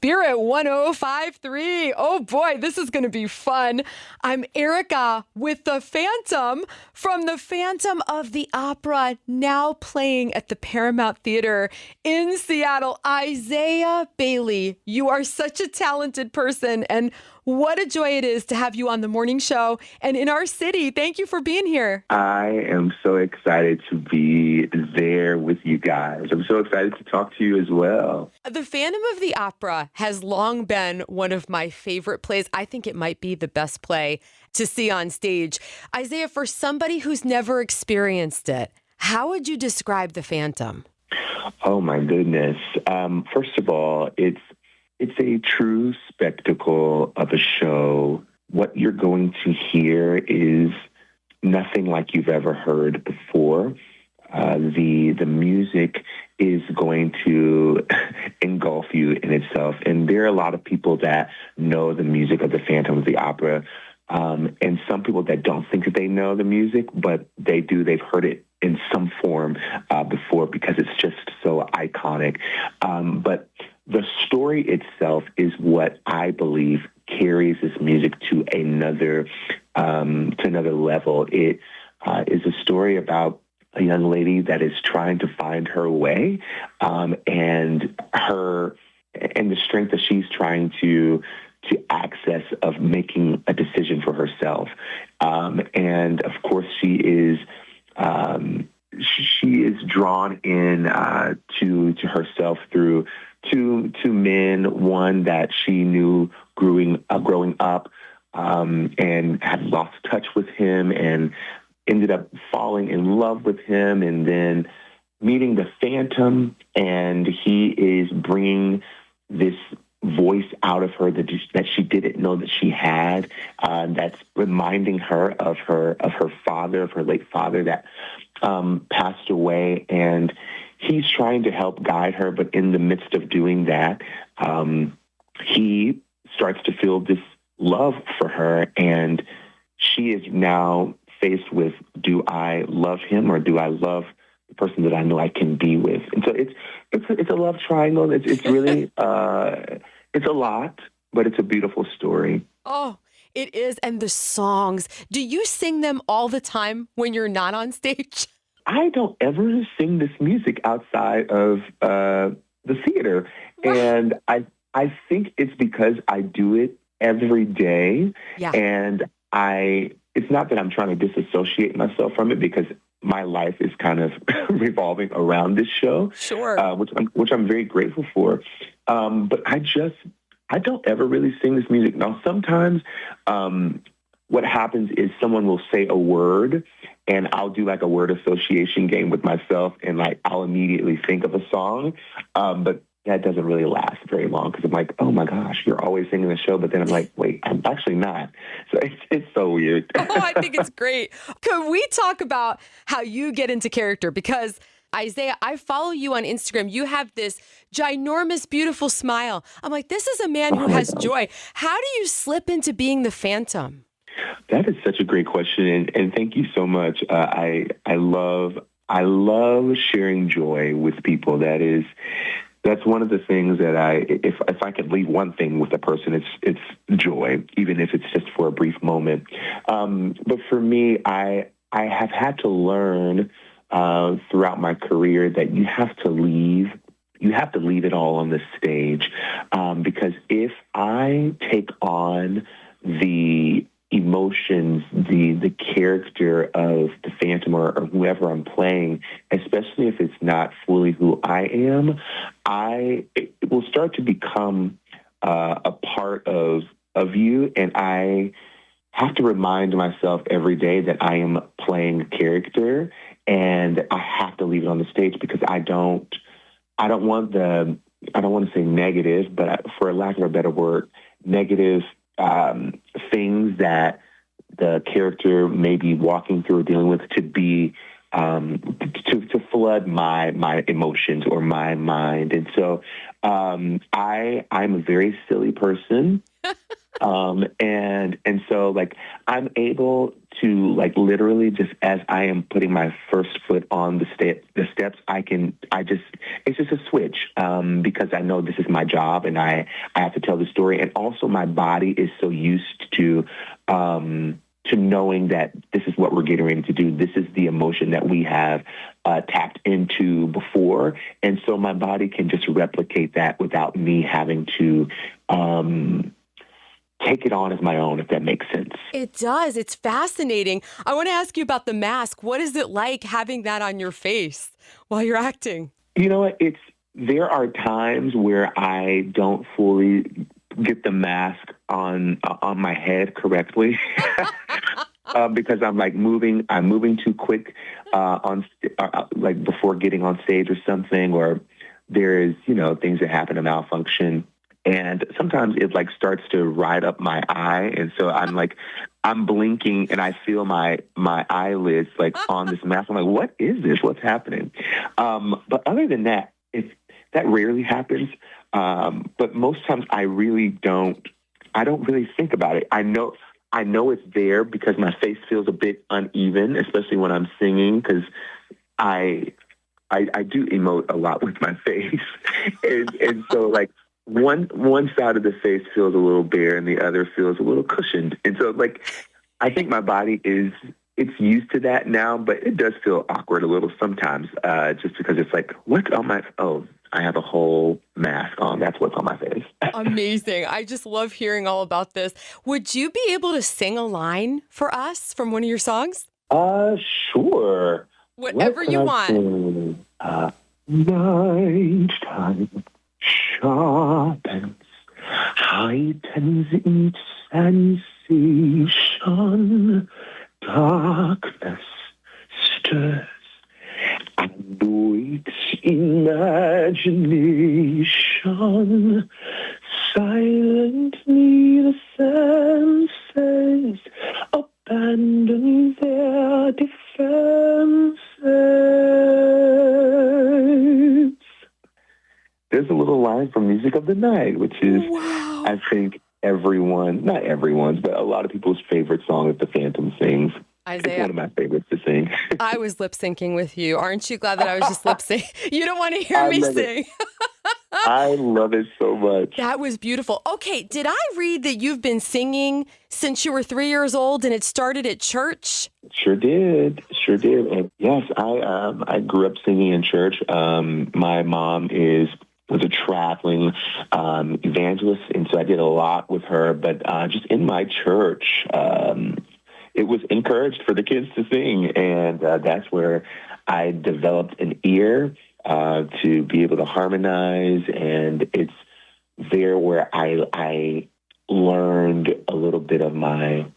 Spirit 105.3. Oh boy, this is going to be fun. I'm Erica with the Phantom from the Phantom of the Opera, now playing at the Paramount Theater in Seattle. Isaiah Bailey, you are such a talented person, and what a joy it is to have you on the morning show and in our city. Thank you for being here. I am so excited to be there with you guys. I'm so excited to talk to you as well. The Phantom of the Opera has long been one of my favorite plays. I think it might be the best play to see on stage. Isaiah, for somebody who's never experienced it, how would you describe The Phantom? Oh, my goodness. First of all, it's a true spectacle of a show. What you're going to hear is nothing like you've ever heard before. The music is going to engulf you in itself. And there are a lot of people that know the music of the Phantom of the Opera, and some people that don't think that they know the music, but they do. They've heard it in some form before because it's just so iconic. But the story itself is what I believe carries this music to another level. It is a story about a young lady that is trying to find her way, and the strength that she's trying to access of making a decision for herself. And of course, she is drawn in to herself through two men, one that she knew growing up, and had lost touch with him and ended up falling in love with him, and then meeting the Phantom, and he is bringing this voice out of her that she didn't know that she had, that's reminding her of her father, of her late father that passed away, and he's trying to help guide her, but in the midst of doing that, he starts to feel this love for her, and she is now faced with, do I love him or do I love the person that I know I can be with? And so it's a love triangle. It's really it's a lot, but it's a beautiful story. Oh, it is. And the songs, do you sing them all the time when you're not on stage? I don't ever sing this music outside of the theater. And I think it's because I do it every day. Yeah. And it's not that I'm trying to disassociate myself from it, because my life is kind of revolving around this show. Sure. Which I'm very grateful for. But I don't ever really sing this music. Now, sometimes what happens is someone will say a word, and I'll do like a word association game with myself, and like I'll immediately think of a song. But that doesn't really last very long, because I'm like, oh my gosh, you're always singing the show. But then I'm like, wait, I'm actually not. So it's so weird. Oh, I think it's great. Could we talk about how you get into character? Because Isaiah, I follow you on Instagram. You have this ginormous, beautiful smile. I'm like, this is a man who has joy. How do you slip into being the Phantom? That is such a great question, and thank you so much. I love sharing joy with people. That's one of the things that if I could leave one thing with a person, it's joy, even if it's just for a brief moment. But for me, I have had to learn throughout my career that you have to leave it all on the stage, because if I take on the emotions, the character of the Phantom or whoever I'm playing, especially if it's not fully who I am, it will start to become a part of you, and I have to remind myself every day that I am playing a character, and I have to leave it on the stage, because I don't want to say negative, but for lack of a better word, negative things that the character may be walking through or dealing with to be to flood my emotions or my mind. And so I'm a very silly person. And so like I'm able to like literally just as I am putting my first foot on the steps, it's just a switch, because I know this is my job and I have to tell the story. And also my body is so used to knowing that this is what we're getting ready to do. This is the emotion that we have tapped into before. And so my body can just replicate that without me having to take it on as my own, if that makes sense. It does. It's fascinating. I want to ask you about the mask. What is it like having that on your face while you're acting? You know what? There are times where I don't fully get the mask on my head correctly. Because I'm moving too quick like before getting on stage or something, or there's, things that happen to malfunction. And sometimes it like starts to ride up my eye. And so I'm blinking and I feel my eyelids like on this mask. I'm like, what is this? What's happening? But other than that, that rarely happens. But most times I don't really think about it. I know it's there because my face feels a bit uneven, especially when I'm singing, because I do emote a lot with my face. and so like one side of the face feels a little bare and the other feels a little cushioned. And so like I think my body it's used to that now, but it does feel awkward a little sometimes, just because it's like, what's on I have a whole mask on. That's what's on my face. Amazing. I just love hearing all about this. Would you be able to sing a line for us from one of your songs? Sure. Whatever you want. Night time sharpens, heightens each sensation. Darkness stirs and wakes imagination. Silently the senses abandon their defenses. There's a little line from Music of the Night, which is, wow. I think, not everyone's, but a lot of people's favorite song that the Phantom sings. Isaiah, it's one of my favorites to sing. I was lip syncing with you. Aren't you glad that I was just lip syncing? You don't want to hear me sing. I love it so much. That was beautiful. Okay, did I read that you've been singing since you were 3 years old and it started at church? Sure did. And yes, I grew up singing in church. My mom was a traveling evangelist, and so I did a lot with her. But just in my church, it was encouraged for the kids to sing, and that's where I developed an ear to be able to harmonize, and it's there where I learned a little bit of my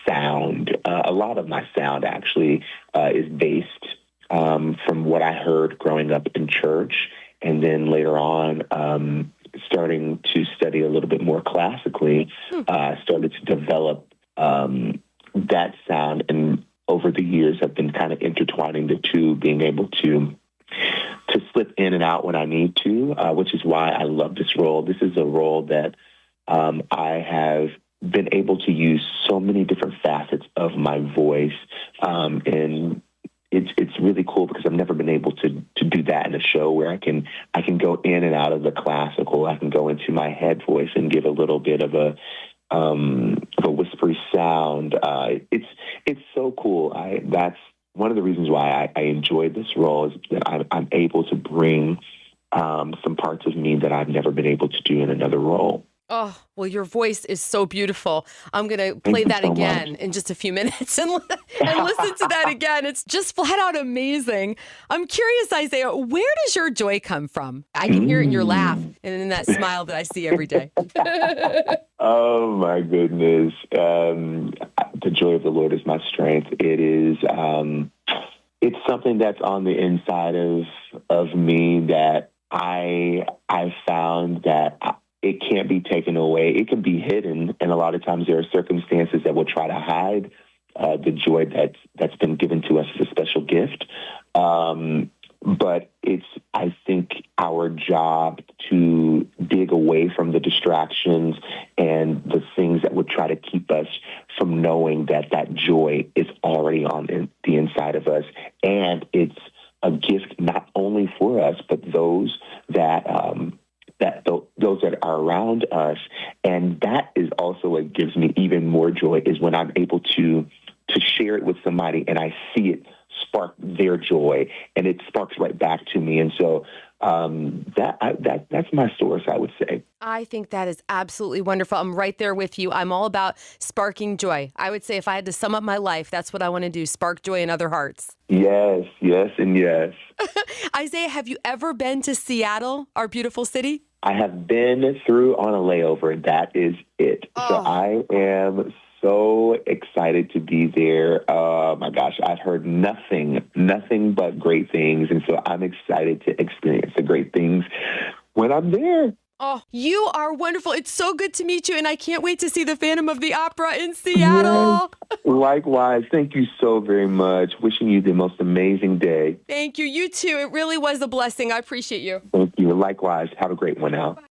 sound. A lot of my sound actually is based from what I heard growing up in church. And then later on, starting to study a little bit more classically, started to develop that sound. And over the years, I've been kind of intertwining the two, being able to slip in and out when I need to, which is why I love this role. This is a role that I have been able to use so many different facets of my voice, and it's really cool because I've never been able to do that in a show where I can go in and out of the classical. I can go into my head voice and give a little bit of a whispery sound. It's so cool. That's one of the reasons why I enjoyed this role, is that I'm able to bring some parts of me that I've never been able to do in another role. Oh, well, your voice is so beautiful. I'm going to play that again in just a few minutes and listen to that again. It's just flat out amazing. I'm curious, Isaiah, where does your joy come from? I can hear it in your laugh and in that smile that I see every day. Oh, my goodness. The joy of the Lord is my strength. It is, it's something that's on the inside of me that I found that it can't be taken away. It can be hidden, and a lot of times there are circumstances that will try to hide the joy that's been given to us as a special gift. but it's, I think, our job to dig away from the distractions and the things that would try to keep us from knowing that that joy is already on the inside of us. And it's a gift not only for us, but those that those that are around us. And that is also what gives me even more joy, is when I'm able to share it with somebody and I see it spark their joy, and it sparks right back to me. And so that's my source, I would say. I think that is absolutely wonderful. I'm right there with you. I'm all about sparking joy. I would say if I had to sum up my life, that's what I want to do, spark joy in other hearts. Yes, yes, and yes. Isaiah, have you ever been to Seattle, our beautiful city? I have been through on a layover. That is it. Oh. So I am so excited to be there. Oh my gosh, I've heard nothing but great things. And so I'm excited to experience the great things when I'm there. Oh, you are wonderful. It's so good to meet you, and I can't wait to see the Phantom of the Opera in Seattle. Yes. Likewise. Thank you so very much. Wishing you the most amazing day. Thank you. You too. It really was a blessing. I appreciate you. Thank you. Likewise. Have a great one now.